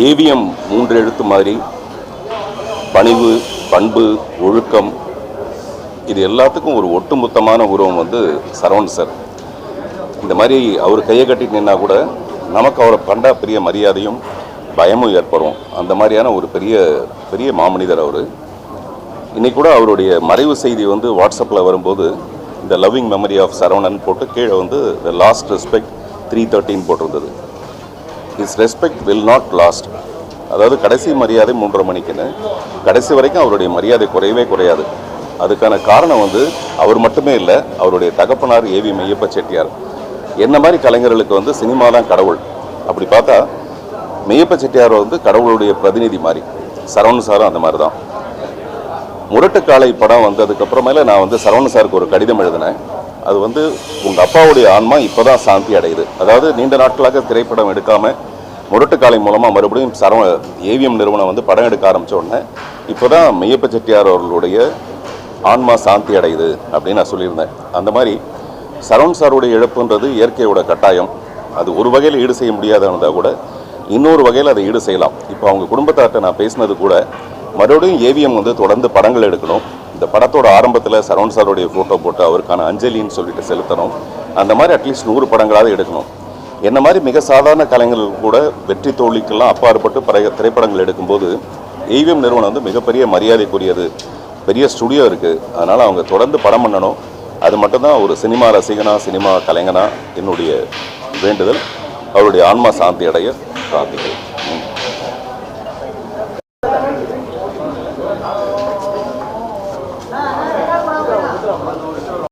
AVM 3 எழுத்து மாதிரி பணிவு, பண்பு, ஒழுக்கம் இது எல்லாத்துக்கும் ஒரு ஒட்டுமொத்தமான உருவம் வந்து சரவணன் சார். இந்த மாதிரி அவர் கையை கட்டிட்டு நின்னா கூட நமக்கு அவரை கண்டா பெரிய மரியாதையும் பயமும் ஏற்படும். அந்த மாதிரியான ஒரு பெரிய பெரிய மாமனிதர் அவர். இன்றைக்கி கூட அவருடைய மறைவு செய்தி வந்து வாட்ஸ்அப்பில் வரும்போது இந்த லவ்விங் மெமரி ஆஃப் சரவணன் போட்டு கீழே வந்து த லாஸ்ட் ரெஸ்பெக்ட் 3:13 போட்டிருந்தது. Is respect will not last. அதாவது கடைசி மரியாதை 3:30 மணிக்குன்னு கடைசி வரைக்கும் அவருடைய மரியாதை குறையவே குறையாது. அதுக்கான காரணம் வந்து அவர் மட்டுமே இல்லை, அவருடைய தகப்பனார் ஏவி மெய்யப்ப செட்டியார். என்ன மாதிரி கலைஞர்களுக்கு வந்து சினிமா தான் கடவுள். அப்படி பார்த்தா மெய்யப்ப செட்டியார் வந்து கடவுளுடைய பிரதிநிதி மாதிரி, சரவணன் சாரும் அந்த மாதிரி தான். முரட்டுக்காலை படம் வந்ததுக்கப்புறமேல நான் வந்து சரவணன் சாருக்கு ஒரு கடிதம் எழுதினேன். அது வந்து உங்கள் அப்பாவுடைய ஆன்மா இப்போ தான் சாந்தி அடையுது. அதாவது நீண்ட நாட்களாக திரைப்படம் எடுக்காமல் முரட்டுக்காலை மூலமாக மறுபடியும் ஏவிஎம் நிறுவனம் வந்து படம் எடுக்க ஆரம்பித்த உடனே இப்போ தான் மெய்யப்ப செட்டியார் அவர்களுடைய ஆன்மா சாந்தி அடையுது அப்படின்னு நான் சொல்லியிருந்தேன். அந்த மாதிரி சரவணன் சாருடைய இழப்புன்றது இயற்கையோட கட்டாயம். அது ஒரு வகையில் ஈடு செய்ய முடியாதா கூட இன்னொரு வகையில் அதை ஈடு செய்யலாம். இப்போ அவங்க குடும்பத்தார்ட்ட நான் பேசினது கூட மறுபடியும் ஏவிஎம் வந்து தொடர்ந்து படங்கள் எடுக்கணும். இந்த படத்தோட ஆரம்பத்தில் சரவணன் சாருடைய ஃபோட்டோ போட்டு அவருக்கான அஞ்சலின்னு சொல்லிட்டு செலுத்தணும். அந்த மாதிரி அட்லீஸ்ட் 100 படங்களாவது எடுக்கணும். என்ன மாதிரி மிக சாதாரண கலைஞர்கள் கூட வெற்றி தோல்விக்கெல்லாம் அப்பாற்பட்டு திரைப்படங்கள் எடுக்கும்போது ஏவிஎம் நிறுவனம் வந்து மிகப்பெரிய மரியாதைக்குரியது. பெரிய ஸ்டுடியோ இருக்குது. அதனால் அவங்க தொடர்ந்து படம் பண்ணணும். அது மட்டும்தான் ஒரு சினிமா ரசிகனா, சினிமா கலைஞனா என்னுடைய வேண்டுதல். அவருடைய ஆன்மா சாந்தி அடைய பிரார்த்திக்கிறேன்.